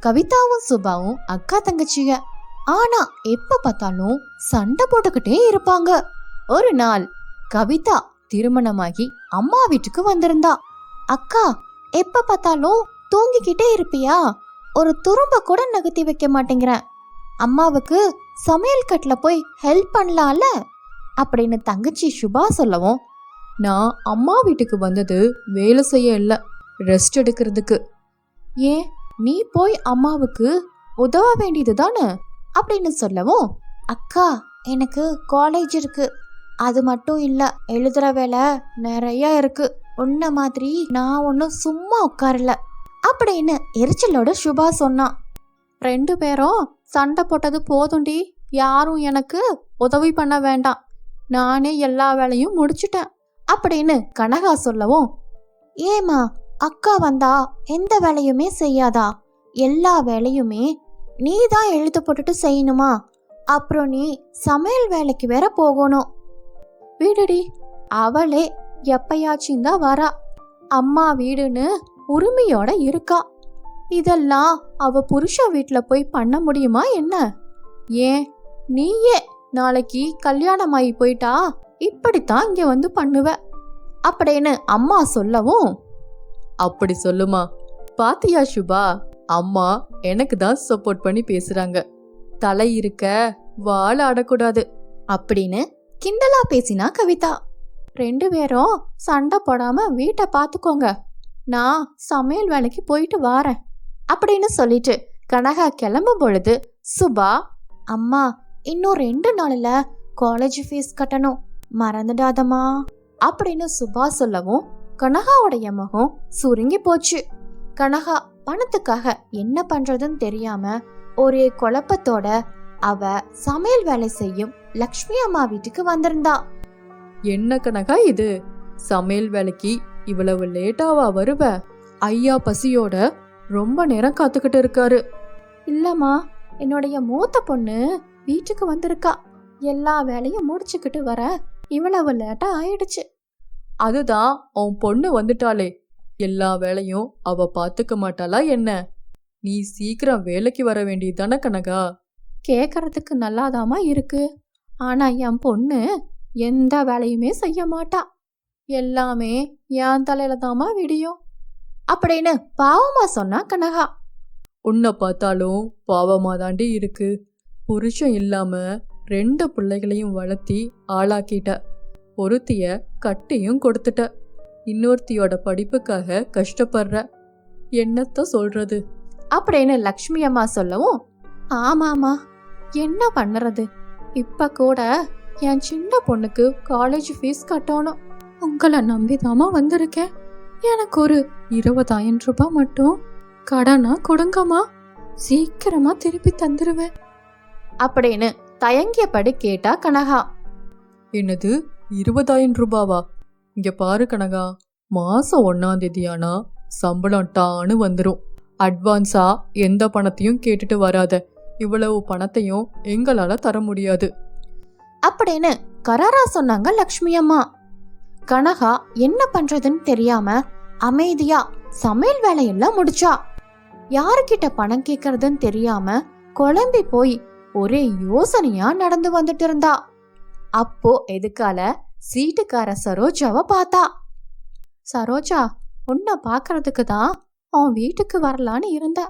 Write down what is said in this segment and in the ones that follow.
கவிதாவும் சுபாவும் அக்கா தங்கச்சிங்க. ஆனா எப்ப பார்த்தாலும் சண்டை போட்டுக்கிட்டே இருப்பாங்க. ஒரு நாள் கவிதா திருமணமாகி அம்மா வீட்டுக்கு வந்திருந்தா. அக்கா, எப்ப பார்த்தாலும் தூங்கிக்கிட்டே இருப்பியா? ஒரு துரும்ப கூட நகர்த்தி வைக்க மாட்டேங்கிறேன். அம்மாவுக்கு சமையல் கட்டுல போய் ஹெல்ப் பண்ணலாம்ல அப்படின்னு தங்கச்சி சுபா சொல்லவும், நான் அம்மா வீட்டுக்கு வந்தது வேலை செய்ய இல்லை, ரெஸ்ட் எடுக்கிறதுக்கு. ஏன், நீ போய் அம்மாவுக்கு உதவ வேண்டியது தானே அப்படின்னு சொல்லவும், அக்கா எனக்கு காலேஜ் இருக்கு, அது மட்டும் இல்ல எழுதுற வேலை நிறைய இருக்கு, உன்ன மாதிரி நான் ஒன்னும் சும்மா உட்காரல அப்படின்னு எரிச்சலோட சுபா சொன்னான். 2 பேரும் சண்டை போட்டது போதுண்டி, யாரும் எனக்கு உதவி பண்ண வேண்டாம், நானே எல்லா வேலையும் முடிச்சிட்டேன் அப்படின்னு கனகா சொல்லவும், ஏமா அக்கா வந்தா எந்த வேலையுமே செய்யாதா? எல்லா வேலையுமே நீ தான் எழுத்து போட்டுட்டு செய்யணுமா? அப்புறம் நீ சமையல் வேலைக்கு வேற போகணும். வீடுடி, அவளே எப்பயாச்சும் தான் வரா, அம்மா வீடுன்னு உரிமையோட இருக்கா. இதெல்லாம் அவ புருஷ வீட்டுல போய் பண்ண முடியுமா என்ன? ஏன், நீயே நாளைக்கு கல்யாணமாயி போயிட்டா இப்படித்தான் இங்க வந்து பண்ணுவ அப்படின்னு அம்மா சொல்லவும், அப்படி சொல்லுமா. பாத்தியா சுபா, அம்மா எனக்கு தான் சப்போர்ட் பண்ணி பேசுறாங்க. தலை இருக்க வாழ ஆடக்கூடாது அப்படின்னு கிண்டலா பேசினா கவிதா. 2 பேரும் சண்டை போடாம வீட்டை பார்த்துக்கோங்க, நான் சமையல் வேலைக்கு போயிட்டு வாரேன் அப்படின்னு சொல்லிட்டு கனகா கிளம்பும் பொழுது சுபா, அம்மா இன்னும் 2 நாள்ல காலேஜ் ஃபீஸ் கட்டணும், மறந்துடாதம்மா அப்படின்னு சுபா சொல்லவும் கனகாவுடைய முகம் சுருங்கி போச்சு. கனகா பணத்துக்காக என்ன பண்றதுன்னு தெரியாம ஒரே குழப்பத்தோட அவ சமையல் வேலை செய்யும் லக்ஷ்மி அம்மா வீட்டுக்கு வந்திருந்தா. என்ன கனகா இது, சமையல் வேலைக்கு இவ்வளவு லேட்டாவா வருவ? ஐயா பசியோட ரொம்ப நேரம் காத்துக்கிட்டு இருக்காரு. இல்லம்மா, என்னுடைய மூத்த பொண்ணு வீட்டுக்கு வந்திருக்கா, எல்லா வேலையும் முடிச்சுக்கிட்டு வர இவ்வளவு லேட்டா ஆயிடுச்சு. அதுதான் உன் பொண்ணு வந்துட்டாளே, எல்லா வேலையும் அவ பாத்துக்க மாட்டாளா என்ன? நீ சீக்கிரம் வேலைக்கு வர வேண்டியதானே கனகா? கேக்குறதுக்கு நல்லாதாமா இருக்கு, ஆனா என் பொண்ணு எந்த வேலையுமே செய்ய மாட்டா, எல்லாமே என் தலையில தாமா விடியும் அப்படின்னு பாவமா சொன்னா கனகா. உன்னை பார்த்தாலும் பாவமா தாண்டி இருக்கு. புருஷன் இல்லாம 2 பிள்ளைகளையும் வளர்த்தி ஆளாக்கிட்ட, ஒருத்திய கட்டியும் கொடுத்துட்ட, இன்னொருத்தியோட படிப்புக்காக கஷ்டப்படுற, என்னத்த சொல்றது அப்படின்னு லக்ஷ்மி அம்மா சொல்லவும், ஆமாமா என்ன பண்ணுறது, இப்ப கூட என் சின்ன பொண்ணுக்கு காலேஜ் ஃபீஸ் கட்டணும், உங்களை நம்பிதாமா வந்திருக்கேன், எனக்கு ஒரு 20,000 ரூபாய் மட்டும் கடனா கொடுங்கம்மா, சீக்கிரமா திருப்பி தந்துருவேன் அப்படின்னு தயங்கியபடி கேட்டா கனகா. என்னது 20,000 ரூபாவா? இங்க பாரு கனகா, மாசம் 1ஆம் தேதி ஆனா சம்பளம் டான்னு வந்துடும். அட்வான்ஸா எந்த பணத்தையும் கேட்டுட்டு வராத, இவ்வளவு பணத்தையும் எங்களால தர முடியாது அப்படின்னு கராரா சொன்னாங்க லக்ஷ்மி அம்மா. கனகா என்ன பண்றதுன்னு தெரியாம அமைதியா சமையல் வேலையெல்லாம் முடிச்சா. யாருக்கிட்ட பணம் கேட்கறதுன்னு தெரியாம குழம்பி போய் ஒரே யோசனையா நடந்து வந்துட்டு இருந்தா. அப்போ எதுக்கால சீட்டுக்கார சரோஜாவை பார்த்தா. சரோஜா, உன்னை பாக்குறதுக்கு தான் உன் வீட்டுக்கு வரலான்னு இருந்த,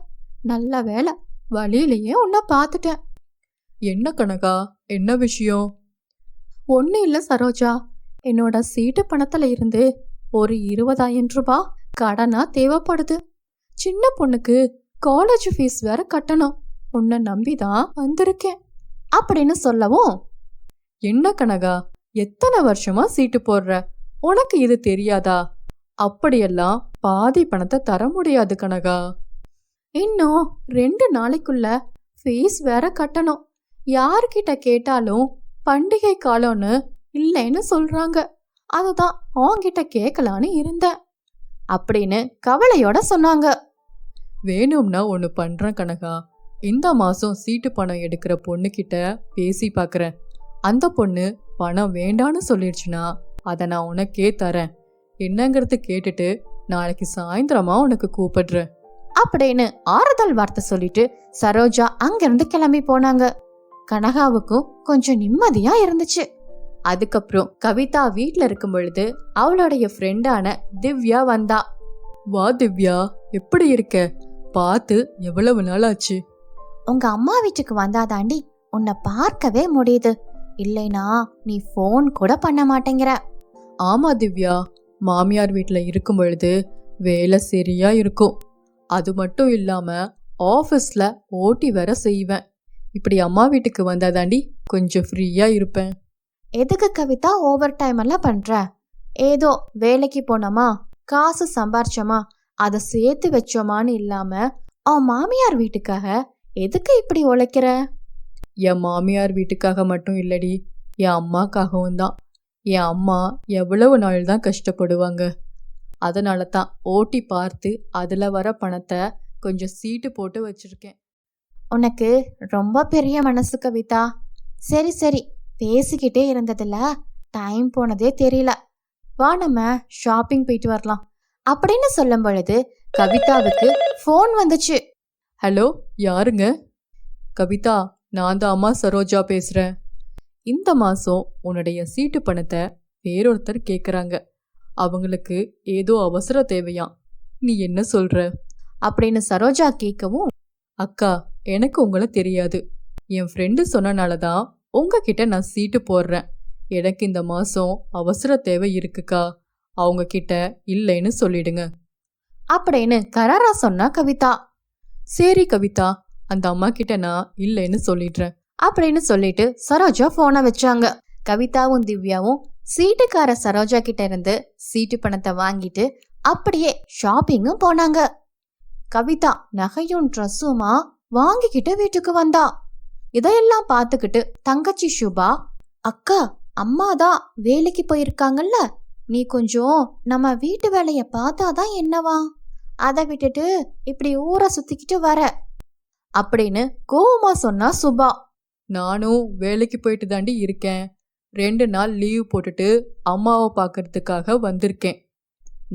நல்ல வேலை வழியிலேயே உன்னை பார்த்துட்டேன். என்ன கனகா, என்ன விஷயம்? ஒன்னும் இல்ல சரோஜா, என்னோட சீட்டு பணத்துல இருந்து ஒரு 20,000 ரூபாய் கடனா தேவைப்படுது. சின்ன பொண்ணுக்கு காலேஜ் ஃபீஸ் வேற கட்டணும், உன்னை நம்பிதான் வந்திருக்கேன் அப்படின்னு சொல்லவும், என்ன கனகா, எத்தனை வருஷமா சீட்டு போடுற, உனக்கு இது தெரியாதா? அப்படியெல்லாம் பாதி பணத்தை தர முடியாது கனகா. இன்னும் 2 நாளைக்குள்ள ஃபீஸ் வேற கட்டணும், யார்கிட்ட கேட்டாலும் பண்டிகை காலம்னு இல்லைன்னு சொல்றாங்க, அதுதான் அவங்கிட்ட கேட்கலான்னு இருந்தேன் அப்படின்னு கவலையோட சொன்னாங்க. வேணும்னா ஒன்று பண்றேன் கனகா, இந்த மாசம் சீட்டு பணம் எடுக்கிற பொண்ணுகிட்ட பேசி பார்க்குறேன். அந்த பொண்ணு பணம் வேண்டான்னு சொல்லிடுச்சுன்னா அதை நான் உனக்கே தரேன். என்னங்கிறது கேட்டுட்டு நாளைக்கு சாயந்தரமா உனக்கு கூப்பிடுறேன் அப்படின்னு ஆறுதல் வார்த்தை சொல்லிட்டு சரோஜா அங்கிருந்து கிளம்பி போனாங்க. கனகாவுக்கும் கொஞ்சம் நிம்மதியா இருந்துச்சு. அதுக்கப்புறம் கவிதா வீட்ல இருக்கும் பொழுது அவளுடைய ஃப்ரெண்டான திவ்யா வந்தா. வா திவ்யா, எப்படி இருக்க? பார்த்து எவ்வளவு நாள் ஆச்சு? உங்க அம்மா வீட்டுக்கு வந்தாதாண்டி உன்னை பார்க்கவே முடியுது, இல்லைனா நீ ஃபோன் கூட பண்ண மாட்டேங்கிற. ஆமா திவ்யா, மாமியார் வீட்ல இருக்கும் பொழுது வேலை சரியா இருக்கும். அது மட்டும் இல்லாம ஆஃபீஸ்ல ஓட்டி வேற செய்வேன். இப்படி அம்மா வீட்டுக்கு வந்தாதாண்டி கொஞ்சம் ஃப்ரீயா இருப்பேன். எதுக்கு கவிதா ஓவர் டைம் எல்லாம் பண்ற? ஏதோ வேலைக்கு போனோமா, காசு சம்பாரிச்சோமா, அதை சேர்த்து வச்சோமான்னு இல்லாம உன் மாமியார் வீட்டுக்காக எதுக்கு இப்படி உழைக்கிற? என் மாமியார் வீட்டுக்காக மட்டும் இல்லடி, என் அம்மாக்காகவும் தான். என் அம்மா எவ்வளவு நாள் தான் கஷ்டப்படுவாங்க. அதனால தான் ஓட்டி பார்த்து அதுல வர பணத்தை கொஞ்சம் சீட்டு போட்டு வச்சிருக்கேன். உனக்கு ரொம்ப பெரிய மனசு கவிதா. சரி சரி, பேசிக்கிட்டே இருந்ததுல டைம் போனதே தெரியல. வா நம்ம ஷாப்பிங் போயிட்டு வரலாம் அப்படின்னு சொல்லும் பொழுது கவிதாவுக்கு ஃபோன் வந்துச்சு. ஹலோ, யாருங்க? கவிதா, நான் தான் அம்மா சரோஜா பேசுறேன். இந்த மாசம் உன்னுடைய சீட்டு பணத்தை வேறொருத்தர் கேக்குறாங்க. அவங்களுக்கு ஏதோ அவசர தேவையாம். நீ என்ன சொல்ற அப்படின்னு சரோஜா கேட்கவும், அக்கா, எனக்கு உங்களை தெரியாது. என் ஃப்ரெண்டு சொன்னனால தான் உங்ககிட்ட நான் சீட்டு போடுறேன். எனக்கு இந்த மாசம் அவசர தேவை இருக்குக்கா, அவங்க கிட்ட இல்லைன்னு சொல்லிடுங்க அப்படின்னு கராரா சொன்னா கவிதா. சரி கவிதா, அந்த அம்மா கிட்ட நான் இல்லைன்னு சொல்லிடுறேன் அப்படின்னு சொல்லிட்டு சரோஜா போனை வச்சாங்க. கவிதாவும் திவ்யாவும் சீட்டுக்கார சரோஜா கிட்ட இருந்து சீட்டு பணத்தை வாங்கிட்டு அப்படியே ஷாப்பிங்கும் போனாங்க. கவிதா நகையும் ட்ரெஸ்ஸுமா வாங்கிக்கிட்டு வீட்டுக்கு வந்தா. இதையெல்லாம் பார்த்துக்கிட்டு தங்கச்சி சுபா, அக்கா அம்மாதான் வேலைக்கு போயிருக்காங்கல்ல, நீ கொஞ்சம் நம்ம வீட்டு வேலைய பார்த்தாதான் என்னவா, அதை விட்டுட்டு இப்படி ஊரை சுத்திக்கிட்டு வர அப்படின்னு கோவமா சொன்னா சுபா. நானும் வேலைக்கு போயிட்டு தாண்டி இருக்கேன். 2 நாள் லீவ் போட்டுட்டு அம்மாவை பார்க்கறதுக்காக வந்திருக்கேன்.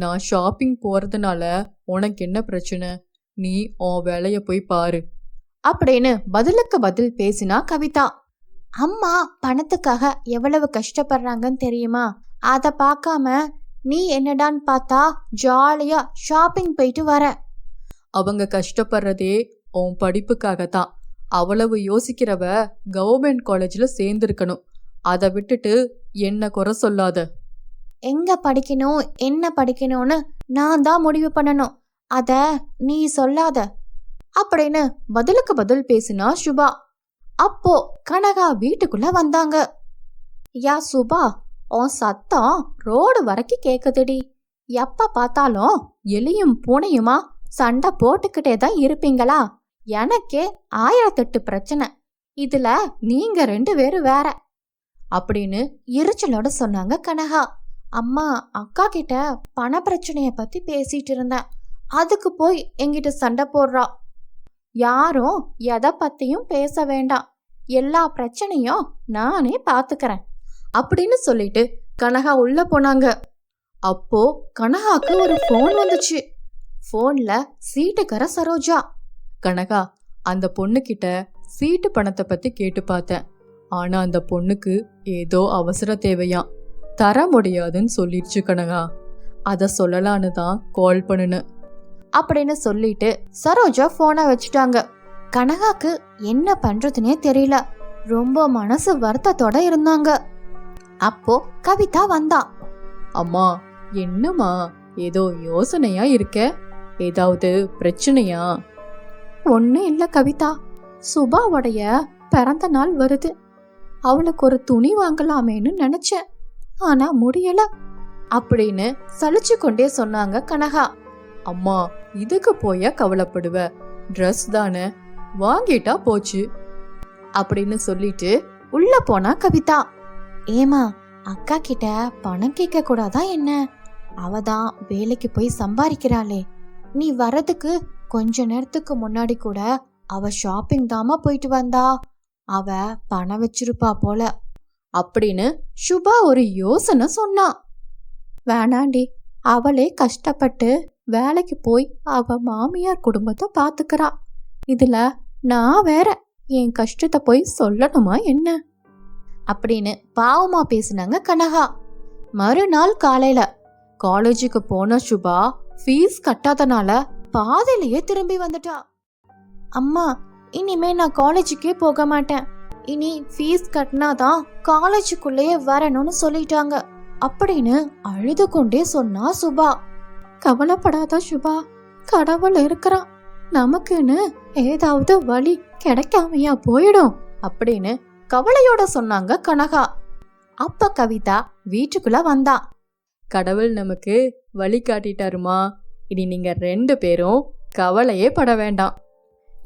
நான் ஷாப்பிங் போறதுனால உனக்கு என்ன பிரச்சனை? நீ உன் வேலைய போய் பாரு அப்படின்னு பதிலுக்கு பதில் பேசினா கவிதா. அம்மா பணத்துக்காக எவ்வளவு கஷ்டப்படுறாங்கன்னு தெரியுமா? அதை பார்க்காம நீ என்னடான்னு பார்த்தா ஜாலியா ஷாப்பிங் போயிட்டு வர. அவங்க கஷ்டப்படுறதே உன் படிப்புக்காகத்தான். அவ்வளவு யோசிக்கிறவ கவர்மெண்ட் காலேஜ்ல சேர்ந்திருக்கணும். அதை விட்டுட்டு என்ன குறை சொல்லாத. எங்க படிக்கணும் என்ன படிக்கணும்னு நான் தான் முடிவு பண்ணணும், அத நீ சொல்லாத அப்படின்னு பதிலுக்கு பதில் பேசினா சுபா. அப்போ கனகா வீட்டுக்குள்ள வந்தாங்க. யா சுபா, உன் சத்தம் ரோடு வரைக்கும் கேக்குதுடி. எப்ப பார்த்தாலும் எலியும் பூனையுமா சண்டை போட்டுக்கிட்டே தான் இருப்பீங்களா? எனக்கே 1008 பிரச்சனை, இதுல நீங்க 2 பேரும் வேற அப்படின்னு எரிச்சலோட சொன்னாங்க கனகா. அம்மா அக்கா கிட்ட பண பிரச்சனைய பத்தி பேசிட்டு இருந்தேன், அதுக்கு போய் என்கிட்ட சண்டை போடுறா. யாரும் எதை பத்தியும் பேச வேண்டாம், எல்லா பிரச்சனையும் நானே பாத்துக்கிறேன் அப்படின்னு சொல்லிட்டு கனகா உள்ள போனாங்க. அப்போ கனகாக்கு ஒரு போன் வந்துச்சு. போன்ல சீட்டுக்கார சரோஜா. கனகா, அந்த பொண்ணுகிட்ட சீட்டு பணத்தை பத்தி கேட்டு பார்த்தேன். ஆனா அந்த பொண்ணுக்கு ஏதோ அவசர தேவையாம், தர முடியாதுன்னு சொல்லிடுச்சு கனகா. அத சொல்லலான்னு தான் கால் பண்ணுன அப்படின்னு சொல்லிட்டு சரோஜா போனை வச்சுட்டாங்க. கனகாக்கு என்ன பண்றதுன்னே தெரியல, ரொம்ப மனசு வருத்தத்தோட இருந்தாங்க. அப்போ கவிதா வந்தா. அம்மா, என்னம்மா ஏதோ யோசனையா இருக்க? ஏதாவது பிரச்சனையா? ஒன்னும் இல்ல கவிதா, சுபாவுடைய பிறந்த நாள் வருது. அவளுக்கு ஒரு துணி வாங்கலாமேன்னு நினைச்சேன், ஆனா முடியல அப்படின்னு சலிச்சு கொண்டே சொன்னாங்க கனகா. அம்மா, இதுக்கு போய கவலைப்படுவ? ட்ரெஸ் தானே, வாங்கிட்டா போச்சு அப்படின்னு சொல்லிட்டு உள்ள போனா கவிதா. ஏமா, அக்கா கிட்ட பணம் கேட்க கூடாதா என்ன? அவதான் வேலைக்கு போய் சம்பாதிக்கிறாளே. நீ வரதுக்கு கொஞ்ச நேரத்துக்கு முன்னாடி கூட அவ ஷாப்பிங் தாமா போயிட்டு வந்தா, அவ பணம் வச்சிருப்பா போல அப்படின்னு சுபா ஒரு யோசனை சொன்னா. வேணாண்டி, அவளே கஷ்டப்பட்டு வேலைக்கு போய் அவ மாமியார் குடும்பத்தை பாத்துக்கிறா. இதுல நான் வேற என் கஷ்டத்தை போய் சொல்லணுமா என்ன அப்படின்னு பாவமா பேசினாங்க கனகா. மறுநாள் காலையில காலேஜுக்கு போன சுபா ஃபீஸ் கட்டாதனால பாதியிலேயே திரும்பி வந்துட்டா. அம்மா, இனிமே நான் காலேஜுக்கே போக மாட்டேன். இனி ஃபீஸ் கட்டினாதான் காலேஜுக்குள்ளேயே வரணும்னு சொல்லிட்டாங்க அப்படின்னு அழுது கொண்டே சொன்னா சுபா. கவலைப்படாத சுபா, கடவுள் இருக்கிறான், நமக்குன்னு ஏதாவது வழி கிடைக்காமையா போயிடும் அப்படின்னு கவலையோட சொன்னாங்க கனகா. அப்ப கவிதா வீட்டுக்குள்ள வந்தா. கடவுள் நமக்கு வழி காட்டிட்டாருமா, இனி நீங்க 2 பேரும் கவலையே பட வேண்டாம்.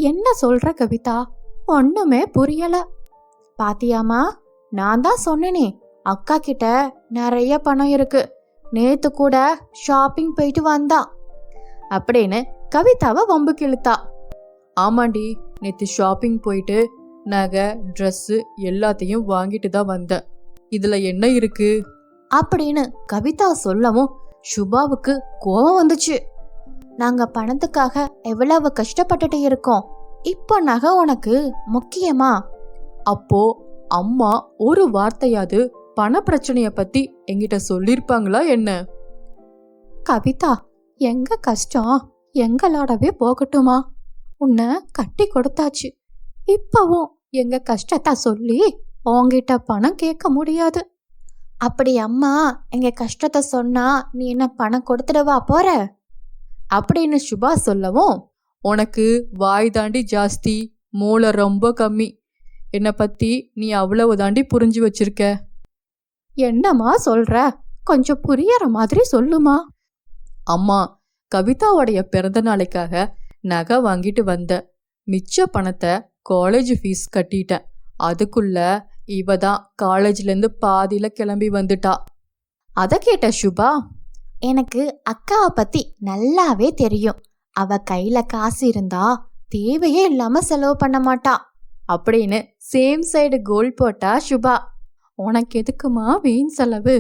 என்ன சொல்ற கவிதா, ஒண்ணுமே புரியல. பாத்தியாமா, நான் தான் சொன்னேனே அக்கா கிட்ட நிறைய பணம் இருக்கு, நேத்து கூட ஷாப்பிங் போயிட்டு வந்தா அப்படின்னு கவிதாவை வம்புக்கு இழுத்தா. ஆமாண்டி, நேத்து ஷாப்பிங் போயிட்டு நகை ட்ரெஸ்ஸு எல்லாத்தையும் வாங்கிட்டு தான் வந்தேன். இதுல என்ன இருக்கு அப்படின்னு கவிதா சொல்லவும் சுபாவுக்கு கோபம் வந்துச்சு. நாங்க பணத்துக்காக எவ்வளவு கஷ்டப்பட்டுட்டு இருக்கோம், இப்போ நகை உனக்கு முக்கியமா? அப்போ அம்மா ஒரு வார்த்தையாவது பண பிரச்சனைய பத்தி என்கிட்ட சொல்லிருப்பாங்களா என்ன? கவிதா, எங்க கஷ்டம் எங்களோடவே போகட்டுமா? உன்னை கட்டி கொடுத்தாச்சு, இப்பவும் எங்க கஷ்டத்தை சொல்லி உன்கிட்ட பணம் கேட்க முடியாது. அப்படி அம்மா எங்க கஷ்டத்தை சொன்னா நீ என்ன பணம் கொடுத்துடவா போற அப்படின்னு சுபா சொல்லவும், உனக்கு வாய் தாண்டி ஜாஸ்தி, மூளை ரொம்ப கம்மி. என்னை பத்தி நீ அவ்வளவு தாண்டி புரிஞ்சு வச்சிருக்க. என்னம்மா சொல்ற, கொஞ்சம் புரியற மாதிரி சொல்லுமா. அம்மா, கவிதாவுடைய பிறந்த நாளைக்காக நகை வாங்கிட்டு வந்த மிச்ச பணத்தை காலேஜ் ஃபீஸ் கட்டிட்டேன். அதுக்குள்ள இவ தான் காலேஜ்லேருந்து பாதியில கிளம்பி வந்துட்டா. அதை கேட்ட சுபா, எனக்கு அக்காவை பத்தி நல்லாவே தெரியும், அவ கையில காசு இருந்தா தேவையே இல்லாம செலவு பண்ண மாட்டா அப்படின்னு சேம் சைடு கோல் போட்டா சுபா. உனக்கு எதுக்குமா வீண் செலவு?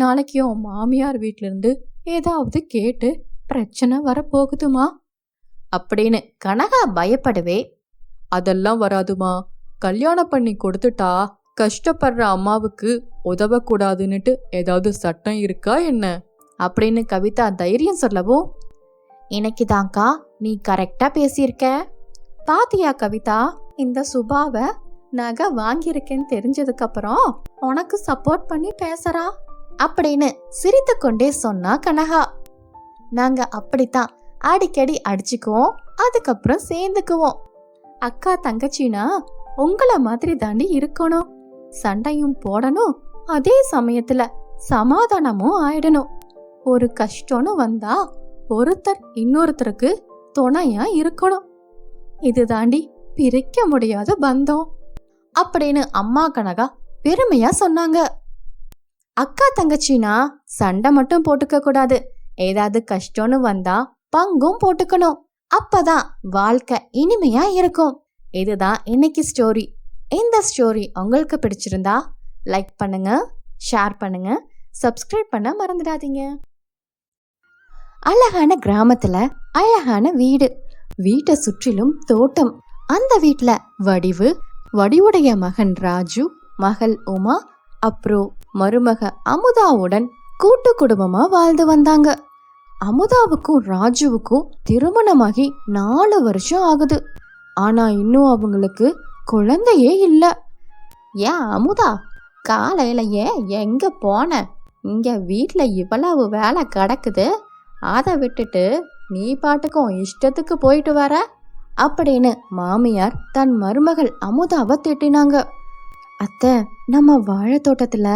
நாளைக்கு உன் மாமியார் வீட்ல இருந்து ஏதாவது கேட்டு பிரச்சனை வரப்போகுதுமா அப்படின்னு கனகா பயப்படவே, அதெல்லாம் வராதுமா, கல்யாணம் பண்ணி கொடுத்துட்டா கஷ்டப்படுற அம்மாவுக்கு உதவக்கூடாதுன்னுட்டு ஏதாவது சட்டம் இருக்கா என்ன அப்படின்னு கவிதா தைரியம் சொல்லவும், இன்னைக்குதான்க்கா நீ கரெக்டா பேசியிருக்க. பாத்தியா கவிதா, இந்த சுபாவை நகை வாங்கியிருக்கேன்னு தெரிஞ்சதுக்கு அப்புறம் உனக்கு சப்போர்ட் பண்ணி பேசுறா அப்படின்னு சிரித்து கொண்டே சொன்னா கனகா. நாங்க அப்படித்தான் அடிக்கடி அடிச்சுக்குவோம், அதுக்கப்புறம் சேர்ந்துக்குவோம். அக்கா தங்கச்சினா உங்களை மாதிரி தாண்டி இருக்கணும், சண்டையும் போடணும், அதே சமயத்துல சமாதானமும் ஆயிடணும். ஒரு கஷ்டம்னு வந்தா ஒருத்தர் இன்னொருத்தருக்கு துணையா இருக்கணும், இது தாண்டி பிரிக்க முடியாத பந்தம் அப்படின்னு அம்மா கனகா பெருமையா சொன்னாங்க. அக்கா தங்கச்சினா சண்டை மட்டும் போட்டுக்க கூடாது, ஏதாவது கஷ்டம்னு வந்தா பங்கும் போட்டுக்கணும், அப்பதான் வாழ்க்கை இனிமையா இருக்கும். இதுதான் இன்னைக்கு ஸ்டோரி. இந்த ஸ்டோரி உங்களுக்கு பிடிச்சிருந்தா லைக் பண்ணுங்க, ஷேர் பண்ணுங்க, சப்ஸ்கிரைப் பண்ண மறந்துடாதீங்க. அழகான கிராமத்துல அழகான வீடு, வீட்டை சுற்றிலும் தோட்டம். அந்த வீட்ல வடிவுடைய மகன் ராஜு, மகள் உமா, அப்புறம் மருமக அமுதாவுடன் கூட்டு குடும்பமா வாழ்ந்து வந்தாங்க. அமுதாவுக்கும் ராஜுவுக்கும் திருமணமாகி 4 வருஷம் ஆகுது. ஆனா இன்னும் அவங்களுக்கு குழந்தையே இல்ல. ஏன் அமுதா, காலையிலயே எங்க போன? இங்க வீட்ல இவ்வளவு வேலை கிடக்குது, அதை விட்டுட்டு நீ பாட்டுக்கும் இஷ்டத்துக்கு போயிட்டு வர அப்படின்னு மாமியார் தன் மருமகள் அமுதாவை திட்டினாங்க. அத்தை, நம்ம வாழை தோட்டத்துல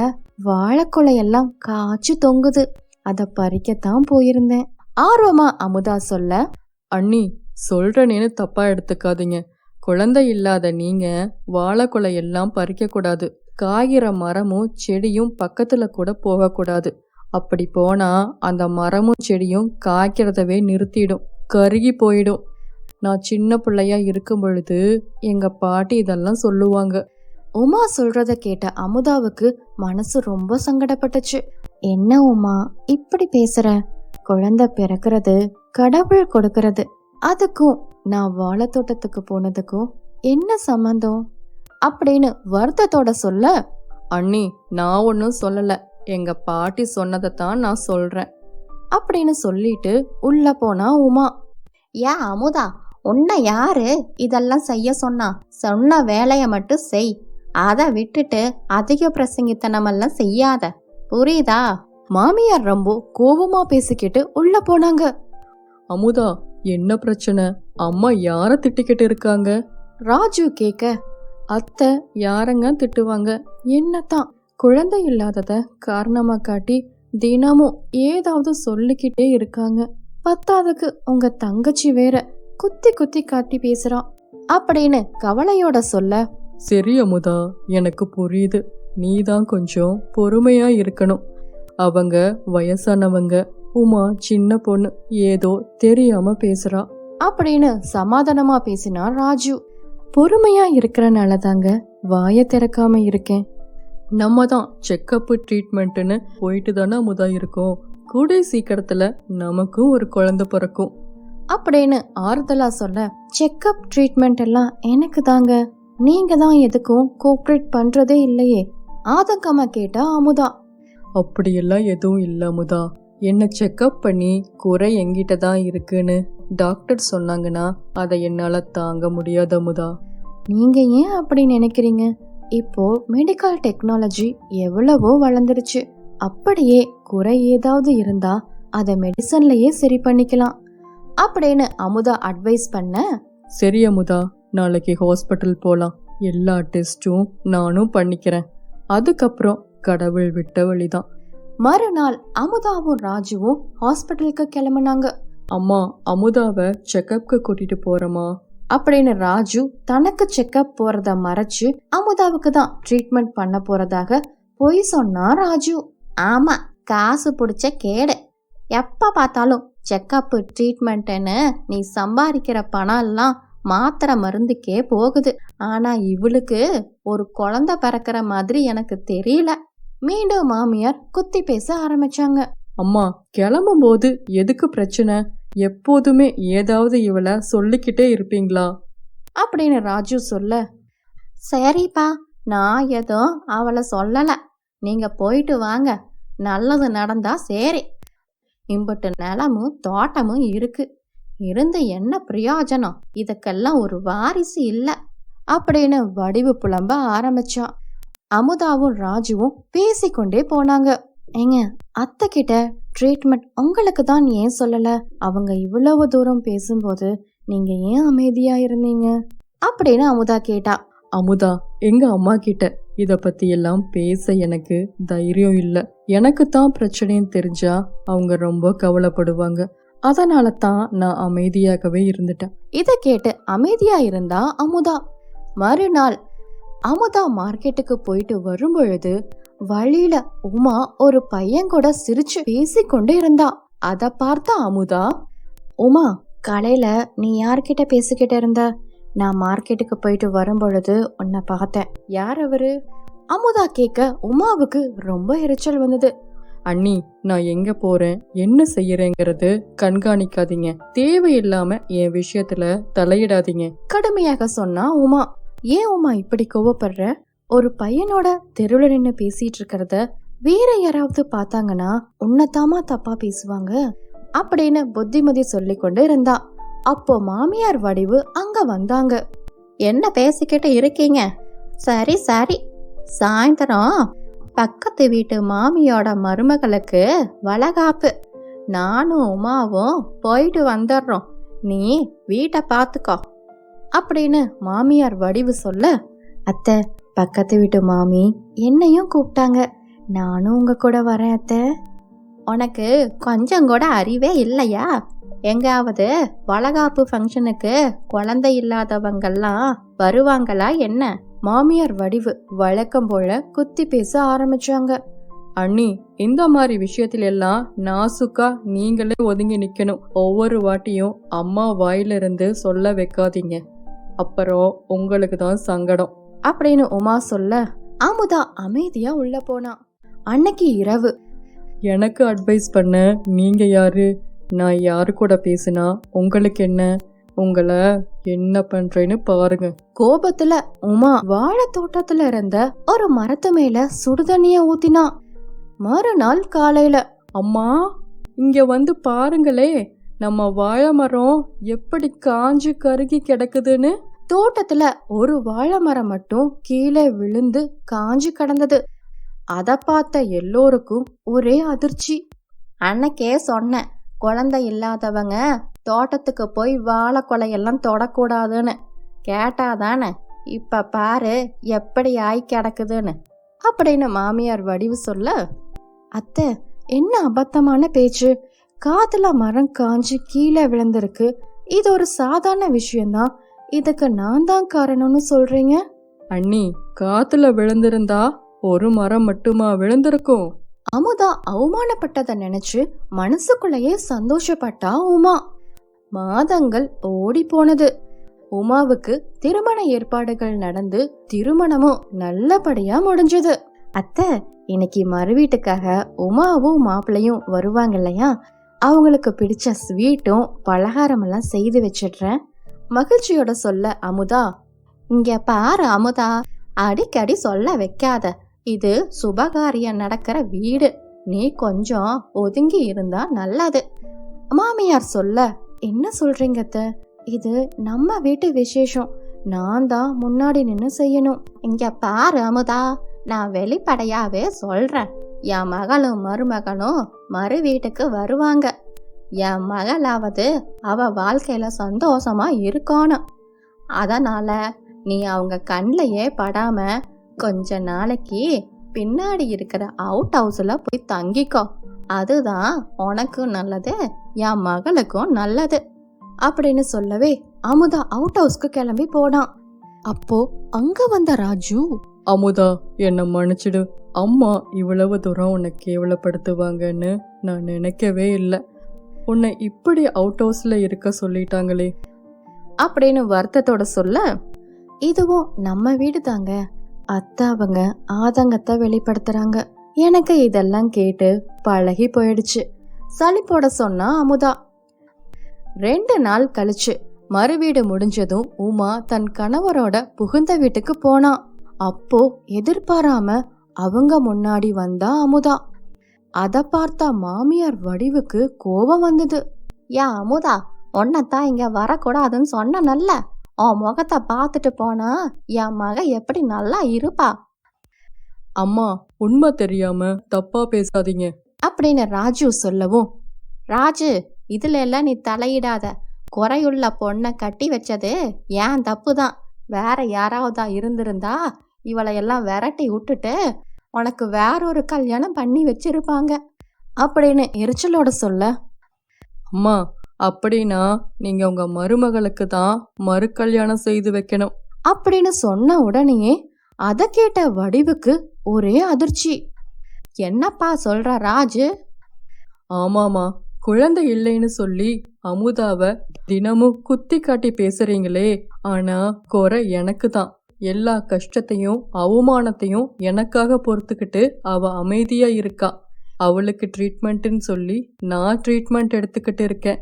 வாழைக்குலையெல்லாம் காய்ச்சி தொங்குது, அதை பறிக்கத்தான் போயிருந்தேன் ஆர்வமா அமுதா சொல்ல, அண்ணி சொல்றேன்னு தப்பா எடுத்துக்காதீங்க. குழந்தை இல்லாத நீங்க வாழைக்குலை எல்லாம் பறிக்க கூடாது, காய்கிற மரமும் செடியும் பக்கத்துல கூட போகக்கூடாது. அப்படி போனா அந்த மரமும் செடியும் காய்க்கிறதவே நிறுத்திடும், கருகி போயிடும். நான் சின்ன பிள்ளையா இருக்கும் பொழுது எங்க பாட்டி இதெல்லாம் சொல்லுவாங்க. உமா சொல்றத கேட்ட அமுதாவுக்கு மனசு ரொம்ப சங்கடப்பட்டுச்சு. என்ன உமா இப்படி பேசுற? குழந்தை பிறக்கிறது கடவுள் கொடுக்கறது. அதுக்கும் நான் வாழைத்தோட்டத்துக்கு போனதுக்கும் என்ன சம்பந்தம் அப்படின்னு வருத்தத்தோட சொல்ல, அண்ணி நான் ஒன்றும் சொல்லல, எங்க பாட்டி சொன்னதை தான் நான் சொல்றேன் அப்படின்னு சொல்லிட்டு உள்ள போனா உமா. ஏன் அமுதா, உன்னை யாரு இதெல்லாம் செய்ய சொன்னா? சொன்ன வேலைய மட்டும் செய், அதை விட்டுட்டு அதிக பிரசங்கித்தனமெல்லாம் செய்யாத, புரியுதா? மாமியார் ரொம்ப கோபமா பேசிக்கிட்டு உள்ள போனாங்க. அமுதா என்ன பிரச்சனை? அம்மா யார திட்டிக்கிட்டு இருக்காங்க? ராஜு கேட்க, அத்தை யாரங்க திட்டுவாங்க? என்னத்தான் குழந்தை இல்லாதத காரணமா காட்டி தினமும் ஏதாவது சொல்லிக்கிட்டே இருக்காங்க. பத்தாவதுக்கு உங்க தங்கச்சி வேற குத்தி குத்தி காட்டி பேசுறான் அப்படின்னு கவலையோட சொல்ல, சரி அமுதா, எனக்கு புரியுது, நீதான் கொஞ்சம் பொறுமையா இருக்கணும். அவங்க வயசானவங்க, உமா சின்ன பொண்ணு, ஏதோ தெரியாம பேசுறா அப்படின்னு சமாதானமா பேசினா ராஜு. பொறுமையா இருக்கிறனால தாங்க வாய திறக்காம இருக்கேன். நம்ம தான் செக்கப்பு ட்ரீட்மெண்ட்டுன்னு போயிட்டு தானே அமுதா இருக்கோம். கூடை சீக்கிரத்துல நமக்கும் ஒரு குழந்தை பிறக்கும் அப்படின்னு ஆறுதலா சொல்ல, செக்கப் ட்ரீட்மெண்ட் எல்லாம் எனக்கு தாங்க, நீங்க தான் எதுக்கும் கோஆப்ரேட் பண்றதே இல்லையே ஆதங்கமா கேட்டா அமுதா. அப்படியெல்லாம் எதுவும் இல்லை அமுதா, என்ன செக்கப் பண்ணி குறை எங்கிட்ட தான் இருக்குன்னு டாக்டர் சொன்னாங்கன்னா அதை என்னால தாங்க முடியாது அமுதா. நீங்க ஏன் அப்படி நினைக்கிறீங்க? இப்போ மெடிக்கல் டெக்னாலஜி எவ்வளவோ வளர்ந்துருச்சு. அப்படியே குறை ஏதாவது இருந்தா அதை மெடிசன்லயே சரி பண்ணிக்கலாம் அப்படின்னு அமுதா அட்வைஸ் பண்ண, சரி அமுதா, நாளைக்கு ஹாஸ்பிட்டல் போலாம், எல்லா டெஸ்டும் நானும் பண்ணிக்கிறேன், அதுக்கப்புறம் கடவுள் விட்ட வழிதான். மறுநாள் அமுதாவும் ராஜுவும் ஹாஸ்பிட்டலுக்கு கிளம்புனாங்க. அம்மா, அமுதாவை செக்கப்க்கு கூட்டிட்டு போறமா அப்படின்னு ராஜு தனக்கு செக்கப் போறத மறைச்சு அமுதாவுக்கு தான் ட்ரீட்மெண்ட் பண்ண போறதாக பொய் சொன்னா ராஜு. ஆமா, காசு பிடிச்ச கேடு, எப்ப பார்த்தாலும் செக்கப்பு ட்ரீட்மெண்ட்னு நீ சம்பாதிக்கிற பணம் எல்லாம் மாத்திரை மருந்துக்கே போகுது. ஆனா இவளுக்கு ஒரு குழந்தை பிறக்கிற மாதிரி எனக்கு தெரியல. மீண்டும் மாமியார் குத்தி பேச ஆரம்பிச்சாங்க. அம்மா, கிளம்பும் போது எதுக்கு பிரச்சனை? எப்போதுமே ஏதாவது இவளை சொல்லிக்கிட்டே இருப்பீங்களா அப்படின்னு ராஜு சொல்ல, சரிப்பா, நான் எதுவும் அவளை சொல்லல, நீங்க போயிட்டு வாங்க, நல்லது நடந்தா சரி. இம்பட்டு நிலமும் தோட்டமும் இருக்கு, இருந்து என்ன பிரயோஜனம்? இதுக்கெல்லாம் ஒரு வாரிசு இல்ல அப்படின்னு வடிவு புலம்ப ஆரம்பிச்சான். அமுதாவும் ராஜுவும் பேசிக்கொண்டே போனாங்க. ஏங்க, அத்தை கிட்ட ட்ரீட்மெண்ட் உங்களுக்கு தான் ஏன் சொல்லல? அவங்க இவ்வளவு தூரம் பேசும்போது நீங்க ஏன் அமைதியா இருந்தீங்க அப்படின்னு அமுதா கேட்டா. அமுதா, எங்க அம்மா கிட்ட இத பத்தி எல்லாம் பேச எனக்கு தைரியம் இல்ல. எனக்கு தான் பிரச்சனைன்னு தெரிஞ்சா அவங்க ரொம்ப கவலைப்படுவாங்க. அதனால தான் நான் அமைதியாகவே இருந்துட்டேன். இத கேட்டு அமைதியா இருந்தா அமுதா. மறுநாள் அமுதா மார்க்கெட்டுக்கு போயிட்டு வரும்பொழுது வழியில உமா ஒரு பையன் கூட சிரிச்சு பேசிக்கொண்டு இருந்தா. அத பார்த்த அமுதா, உமா, கடையில நீ யார்கிட்ட பேசிக்கிட்டு இருந்த? நான் மார்க்கெட்டுக்கு போயிட்டு வரும்பொழுது உன்னை பார்த்தேன். யார் அவரு? அமுதா கேட்க உமாவுக்கு ரொம்ப எரிச்சல் வந்தது. அண்ணி, நான் எங்க போறேன், என்ன செய்யறேங்கிறது கண்காணிக்காதீங்க, தேவையில்லாம என் விஷயத்துல தலையிடாதீங்க கடுமையாக சொன்னா உமா. ஏன் உமா இப்படி கோவப்படுற? ஒரு பையனோட தெருவுல நின்னு பேசிட்டு இருக்கிறத வேற யாராவது பார்த்தாங்கன்னா உன்னதாமா தப்பா பேசுவாங்க அப்படின்னு புத்திமதி சொல்லி கொண்டு இருந்தா. அப்போ மாமியார் வடிவு அங்க வந்தாங்க. என்ன பேசிக்கிட்டு இருக்கீங்க? சரி சரி, சாயந்தரம் பக்கத்து வீட்டு மாமியோட மருமகளுக்கு வளகாப்பு, நானும் உமாவும் போயிட்டு வந்துடுறோம், நீ வீட்டை பார்த்துக்கோ அப்படின்னு மாமியார் வடிவு சொல்ல, அத்தை, பக்கத்து வீட்டு மாமி என்னையும் கூப்பிட்டாங்க, நானும் உங்க கூட வரேன் அத்தை. உனக்கு கொஞ்சம் கூட அறிவே இல்லையா? எங்காவது வளகாப்பு ஃபங்க்ஷனுக்கு குழந்தை இல்லாதவங்கெல்லாம் வருவாங்களா என்ன? மாமியார் வடிவு வழக்கம் போல குத்தி பேச ஆரம்பிச்சாங்க. அண்ணி, இந்த மாதிரி விஷயத்துல எல்லாம் நாசுக்கா நீங்களே ஒதுங்கி நிக்கணும். ஒவ்வொரு வாட்டியும் அம்மா வாயிலிருந்து சொல்ல வைக்காதீங்க, அப்புறம் உங்களுக்கு தான் சங்கடம் அப்படின்னு உமா சொல்ல அமுதா அமைதியா உள்ள போனா. அன்னைக்கு இரவு எனக்கு அட்வைஸ் பண்ண நீங்க யாரு? நான் யாரு கூட பேசினா உங்களுக்கு என்ன? உங்களை என்ன பண்றேன்னு பாருங்க. கோபத்துல உமா வாழை தோட்டத்துல இருந்த ஒரு மரத்து மேல சுடுதண்ணிய ஊத்தினா. மறுநாள் காலையில, அம்மா இங்க வந்து பாருங்களே, நம்ம வாழை மரம் எப்படி காஞ்சு கருகி கிடக்குதுன்னு. தோட்டத்துல ஒரு வாழை மரம் மட்டும் கீழே விழுந்து காஞ்சு கிடந்தது. அத பார்த்த எல்லோருக்கும் ஒரே அதிர்ச்சி. அன்னைக்கே சொன்னேன், குழந்தை இல்லாதவங்க தோட்டத்துக்கு போய் வாழை கொலையெல்லாம் தொடக்கூடாதுன்னு. கேட்டாதானே? இப்ப பாரு எப்படி ஆய் கிடக்குதுன்னு அப்படின்னு மாமியார் வடிவு சொல்ல, அத்தை என்ன அபத்தமான பேச்சு, காத்துல மரம் காஞ்சு கீழே விழுந்திருக்கு, இது ஒரு சாதாரண விஷயம்தான், இதுக்கு நான் தான் காரணம்னு சொல்றீங்க? அண்ணி, காத்துல விழுந்திருந்தா ஒரு மரம் மட்டுமா விழுந்திருக்கும்? அமுதா அவமானப்பட்டதை நினைச்சு மனசுக்குள்ளேயே சந்தோஷப்பட்டா உமா. மாதங்கள் ஓடி போனது. உமாவுக்கு திருமண ஏற்பாடுகள் நடந்து திருமணமும் நல்லபடியா முடிஞ்சது. அத்தை, இன்னைக்கு மறு வீட்டுக்காக உமாவும் மாப்பிள்ளையும் வருவாங்க இல்லையா, அவங்களுக்கு பிடிச்ச ஸ்வீட்டும் பலகாரம் எல்லாம் செய்து வச்சிடுறேன் மகிழ்ச்சியோட சொல்ல அமுதா, இங்க பாரு அமுதா, அடிக்கடி சொல்ல வைக்காத, இது சுபகாரியம் நடக்கிற வீடு, நீ கொஞ்சம் ஒதுங்கி இருந்தா நல்லது மாமியார் சொல்ல, என்ன சொல்றீங்க அத்தை, இது நம்ம வீட்டு விசேஷம், நான் தான் முன்னாடி நின்னு செய்யணும். இங்க பாரு அமுதா, நான் வெளிப்படையாவே சொல்றேன், என் மகளும் மருமகனும் மறு வீட்டுக்கு வருவாங்க. என் மகளாவது அவ வாழ்க்கையில சந்தோஷமா இருக்கணும். அதனால நீ அவங்க கண்ணிலேயே படாம கொஞ்ச நாளைக்கு பின்னாடி இருக்கிற அவுட் ஹவுஸ்ல போய் தங்கிக்கோ, அதுதான் உனக்கும் நல்லது, என் மகளுக்கும் நல்லது அப்படின்னு சொல்லவே அமுதா அவுட் ஹவுஸ்க்கு கிளம்பி போனான். அப்போ அங்க வந்த ராஜு, அமுதா என்ன மன்னிச்சிடு, அம்மா இவ்வளவு தூரம் உன்னை கேவலப்படுத்துவாங்கன்னு நான் நினைக்கவே இல்லை, உன்னை இப்படி அவுட் ஹவுஸ்ல இருக்க சொல்லிட்டாங்களே அப்படின்னு வருத்தத்தோட சொல்ல, இதுவும் நம்ம வீடு தாங்க அத்தை, அவங்க ஆதங்கத்தை வெளிப்படுத்துறாங்க, எனக்கு இதெல்லாம் கேட்டு பழகி போயிடுச்சு சலிப்போட சொன்னா அமுதா. 2 நாள் கழிச்சு மறு வீடு முடிஞ்சதும் உமா தன் கணவரோட புகுந்த வீட்டுக்கு போனா. அப்போ எதிர்பாராம அவங்க முன்னாடி வந்தா அமுதா. அத பார்த்தா மாமியார் வடிவுக்கு கோபம் வந்தது. ஏன் அமுதா, உன்னத்தான் இங்க வரக்கூடாதுன்னு சொன்ன, நல்ல உன் முகத்தை பார்த்துட்டு போனா என் மக எப்படி நல்லா இருப்பா. அம்மா, உண்மை தெரியாம தப்பா பேசாதீங்க அப்படின்னு ராஜு சொல்லவும், ராஜு இதுல எல்லாம் நீ தலையிடாத, குறையுள்ள பொண்ணை கட்டி வச்சது ஏன் தப்பு தான், வேற யாராவதா இருந்திருந்தா இவளை எல்லாம் விரட்டி விட்டுட்டு உனக்கு வேறொரு கல்யாணம் பண்ணி வச்சிருப்பாங்க அப்படின்னு எரிச்சலோட சொல்ல, அம்மா அப்படின்னா நீங்க உங்க மருமகளுக்கு தான் மறு கல்யாணம் செய்து வைக்கணும் அப்படின்னு சொன்ன உடனே அத கேட்ட வடிவுக்கு ஒரே அதிர்ச்சி. என்னப்பா சொல்ற ராஜு? ஆமாமா, குழந்தை இல்லைன்னு சொல்லி அமுதாவை தினமும் குத்தி காட்டி பேசுறீங்களே, ஆனா குறை எனக்கு தான், எல்லா கஷ்டத்தையும் அவமானத்தையும் எனக்காக பொறுத்துக்கிட்டு அவ அமைதியா இருக்கா, அவளுக்கு ட்ரீட்மெண்ட்னு சொல்லி நான் ட்ரீட்மெண்ட் எடுத்துக்கிட்டு இருக்கேன்,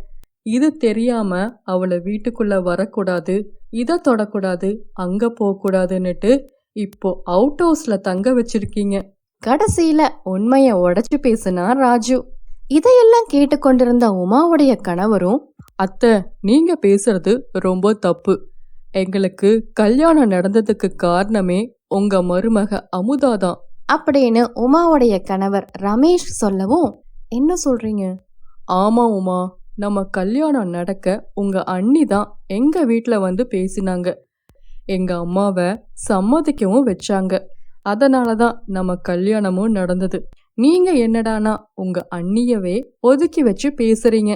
இது தெரியாம அவளை வீட்டுக்குள்ள வரக்கூடாது, இதை தொடக்கூடாது, அங்க போகக்கூடாதுன்னுட்டு இப்போ அவுட் ஹவுஸ்ல தங்க வச்சிருக்கீங்க. கடைசியில உண்மைய உடைச்சு பேசினா ராஜு. இதையெல்லாம் கேட்டுக்கொண்டிருந்த உமாவுடைய கணவரும், அத்தை நீங்க பேசுறது ரொம்ப தப்பு, எங்களுக்கு கல்யாணம் நடந்ததுக்கு காரணமே உங்க மருமக அமுதாதான் அப்படின்னு உமாவுடைய கணவர் ரமேஷ் சொல்லவும், என்ன சொல்றீங்க? ஆமா உமா, நம்ம கல்யாணம் நடக்க உங்க அண்ணி தான் எங்க வீட்ல வந்து பேசினாங்க, எங்க அம்மாவை சம்மதிக்கவும் வச்சாங்க, அதனாலதான் நம்ம கல்யாணமும் நடந்தது, நீங்க என்னடானா உங்க அண்ணியவே ஒதுக்கி வச்சு பேசுறீங்க.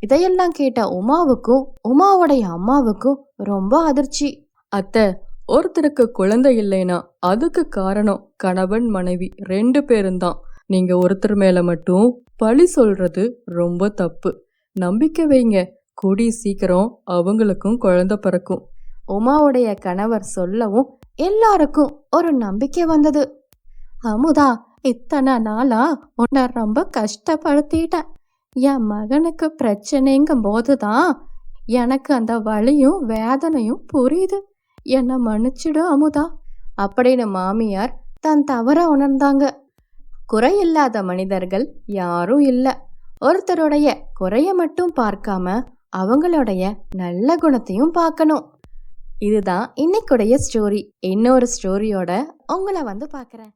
இதையெல்லாம் கேட்ட உமாவுக்கும் உமாவுடைய அம்மாவுக்கும் ரொம்ப அதிர்ச்சி. அத்தை, ஒருத்தருக்கு குழந்தை இல்லைனா அதுக்கு காரணம் கணவன் மனைவி 2 பேரும் தான், நீங்க ஒருத்தர் மேல மட்டும் பழி சொல்றது ரொம்ப தப்பு, நம்பிக்கை வைங்க, கூடி சீக்கிரம் அவங்களுக்கும் குழந்தை பிறக்கும். உமாவுடைய கணவர் சொல்லவும் எல்லாருக்கும் ஒரு நம்பிக்கை வந்தது. அமுதா, இத்தனை நாளா உன்னை ரொம்ப கஷ்டப்படுத்திட்டேன். என் மகனுக்கு பிரச்சனைங்கும் போதுதான் எனக்கு அந்த வலியும் வேதனையும் புரியுது. என்னை மன்னிச்சிடு அமுதா அப்படின்னு மாமியார் தன் தவற உணர்ந்தாங்க. குறையில்லாத மனிதர்கள் யாரும் இல்லை. ஒருத்தருடைய குறைய மட்டும் பார்க்காம அவங்களுடைய நல்ல குணத்தையும் பார்க்கணும். இதுதான் இன்னைக்குடைய ஸ்டோரி. இன்னொரு ஸ்டோரியோட உங்களை வந்து பார்க்குறேன்.